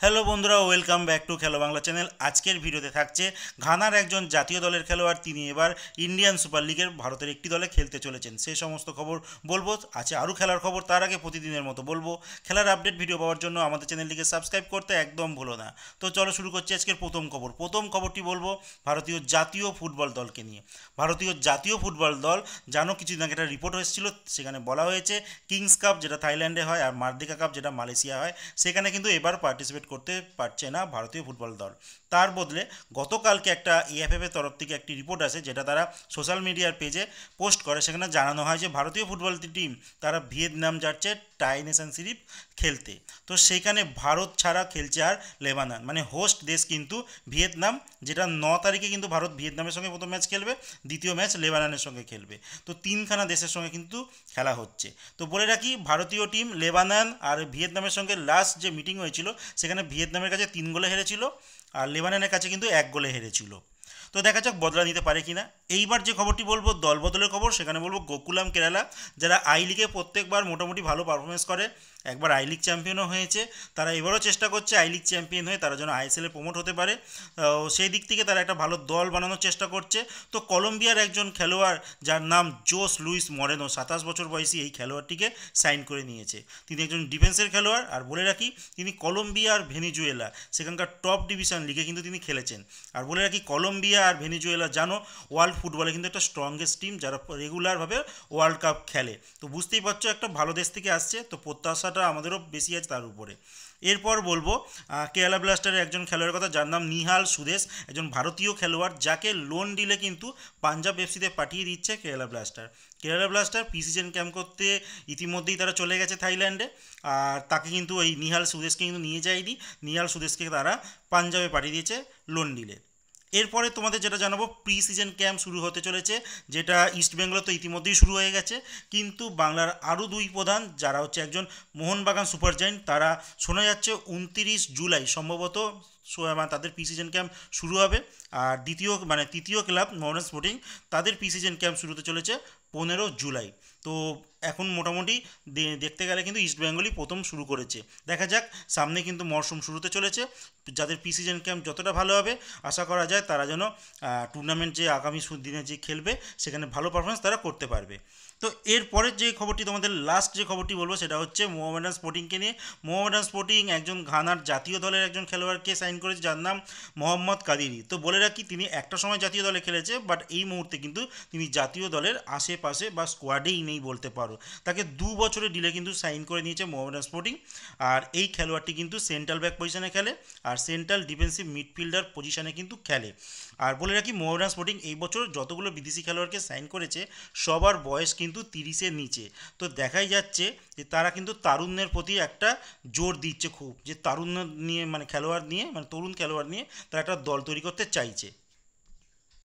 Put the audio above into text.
Hello বন্ধুরা, welcome back to খেলো Bangla channel. আজকের ভিডিওতে থাকছে ঘানার একজন জাতীয় দলের খেলোয়াড়, তিনি এবার ইন্ডিয়ান সুপার লিগের ভারতের একটি দলে খেলতে চলেছেন। সেই সমস্ত খবর বলবো, আছে আরও খেলার খবর। তার আগে প্রতিদিনের মতো বলবো, খেলার আপডেট ভিডিও পাওয়ার জন্য আমাদের চ্যানেলটিকে সাবস্ক্রাইব করতে একদম ভুলো না। তো চলো শুরু করছি আজকের প্রথম খবর। প্রথম খবরটি বলবো ভারতীয় জাতীয় ফুটবল দলকে নিয়ে। ভারতীয় জাতীয় ফুটবল দল, জানো কিছুদিন আগে একটা রিপোর্ট হয়েছিল, সেখানে বলা হয়েছে কিংস কাপ যেটা থাইল্যান্ডে হয় আর মার্দিকা কাপ যেটা মালয়েশিয়া হয়, সেখানে কিন্তু এবার পার্টিসিপেট করতে পারছে না ভারতীয় ফুটবল দল। তার বদলে গতকালকে একটা এএফএফ এর তরফ থেকে একটি রিপোর্ট আসে, যেটা তারা সোশ্যাল মিডিয়ার পেজে পোস্ট করে। সেখানে জানানো হয় যে ভারতীয় ফুটবল টিম তারা ভিয়েতনাম যাচ্ছে টাই নেশন সিরিজ খেলতে। তো সেইখানে ভারত ছাড়া খেলছে আর লেবানন, মানে হোস্ট দেশ কিন্তু ভিয়েতনাম, যেটা 9 তারিখে কিন্তু ভারত ভিয়েতনামের সঙ্গে প্রথম ম্যাচ খেলবে, দ্বিতীয় ম্যাচ লেবাননের সঙ্গে খেলবে। তো তিনখানা দেশের সঙ্গে কিন্তু খেলা হচ্ছে। তো বলে রাখি, ভারতীয় টিম লেবানন আর ভিয়েতনামের সঙ্গে লাস্ট যে মিটিং হয়েছিল, সেখানে ভিয়েতনামের কাছে 3 গোলে হেরেছিল আর লেবাননের কাছে কিন্তু 1 গোলে হেরেছিল। তো দেখা যাক বদলা নিতে পারে কিনা। এইবার যে খবরটি বলবো দল বদলের খবর, সেখানে বলবো গোকুলাম কেরালা, যারা আই লিগে প্রত্যেকবার মোটামুটি ভালো পারফরমেন্স করে, একবার আই লিগ চ্যাম্পিয়নও হয়েছে, তারা এবারও চেষ্টা করছে আই লিগ চ্যাম্পিয়ন হয়ে তারা যেন আইএসএলে প্রমোট হতে পারে। সেই দিক থেকে তারা একটা ভালো দল বানানোর চেষ্টা করছে। তো কলম্বিয়ার একজন খেলোয়াড়, যার নাম জোস লুইস মরেনো, 27 বছর বয়সী এই খেলোয়াড়টিকে সাইন করে নিয়েছে। তিনি একজন ডিফেন্সের খেলোয়াড়, আর বলে রাখি তিনি কলম্বিয়া আর ভেনিজুয়েলা সেখানকার টপ ডিভিশন লিগে কিন্তু তিনি খেলেছেন। আর বলে রাখি, কলম্বিয়া আর ভেনিজুয়েলা জানো ওয়ার্ল্ড ফুটবলে কিন্তু একটা স্ট্রংগেস্ট টিম, যারা রেগুলারভাবে ওয়ার্ল্ড কাপ খেলে। তো বুঝতেই পারছো একটা ভালো দেশ থেকে আসছে, তো প্রত্যাশাটা আমাদেরও বেশি আছে তার উপরে। এরপর বলবো কেরালা ব্লাস্টারের একজন খেলোয়াড়ের কথা, যার নাম নিহাল সুদেশ, একজন ভারতীয় খেলোয়াড়, যাকে লোন ডিলে কিন্তু পাঞ্জাব এফসিতে পাঠিয়ে দিচ্ছে Kerala blaster. Kerala blaster pre-season camp করতে ইতিমধ্যেই তারা চলে গেছে থাইল্যান্ডে, আর তাকে কিন্তু এই নিহাল সুদেশকে কিন্তু নিয়ে যায়নি, নিহাল সুদেশকে তারা পাঞ্জাবে পাঠিয়ে দিয়েছে লোন ডিলে। এরপরে তোমাদের যেটা জানাবো, প্রি সিজন ক্যাম্প শুরু হতে চলেছে, যেটা ইস্টবেঙ্গলে তো ইতিমধ্যেই শুরু হয়ে গেছে, কিন্তু বাংলার আরও দুই প্রধান, যারা হচ্ছে একজন মোহনবাগান সুপার জায়েন্ট, তারা শোনা যাচ্ছে 29 জুলাই সম্ভবত তাদের প্রি সিজন ক্যাম্প শুরু হবে। আর তৃতীয় ক্লাব মোহনবাগান স্পোর্টিং, তাদের প্রি সিজন ক্যাম্প শুরু হতে চলেছে 15 জুলাই। তো এখন মোটামুটি দেখতে গেলে কিন্তু ইস্টবেঙ্গলই প্রথম শুরু করেছে। দেখা যাক, সামনে কিন্তু মরশুম শুরুতে চলেছে, যাদের প্রি সিজন ক্যাম্প যতটা ভালো হবে আশা করা যায় তারা যেন টুর্নামেন্ট যে আগামী দিনে যে খেলবে সেখানে ভালো পারফরমেন্স তারা করতে পারবে। তো এরপরের যে খবরটি, তোমাদের লাস্ট যে খবরটি বলবো, সেটা হচ্ছে মোহামেডান স্পোর্টিংকে নিয়ে। মোহামেডান স্পোর্টিং একজন ঘানার জাতীয় দলের একজন খেলোয়াড়কে সাইন করেছে, যার নাম মোহাম্মদ কাদিরি। তো বলে রাখি, তিনি একটা সময় জাতীয় দলে খেলেছে, বাট এই মুহূর্তে কিন্তু তিনি জাতীয় দলের আশেপাশে বা স্কোয়াডেই নেই বলতে পারো। তাকে 2 বছরের ডিলে কিন্তু সাইন করে নিয়েছে মোহামেডান স্পোর্টিং। আর এই খেলোয়াড়টি কিন্তু সেন্ট্রাল ব্যাক পজিশনে খেলে আর সেন্ট্রাল ডিফেন্সিভ মিডফিল্ডার পজিশনে কিন্তু খেলে। আর বলে রাখি, মোহামেডান স্পোর্টিং এই বছর যতগুলো বিদেশি খেলোয়াড়কে সাইন করেছে, সবার বয়স কিন্তু 30-এর নিচে। তো দেখাই যাচ্ছে যে তারা কিন্তু তারুণ্যের প্রতি একটা জোর দিচ্ছে খুব, যে তারুণ্য নিয়ে মানে খেলোয়াড় নিয়ে, মানে তরুণ খেলোয়াড় নিয়ে তারা একটা দল তৈরি করতে চাইছে।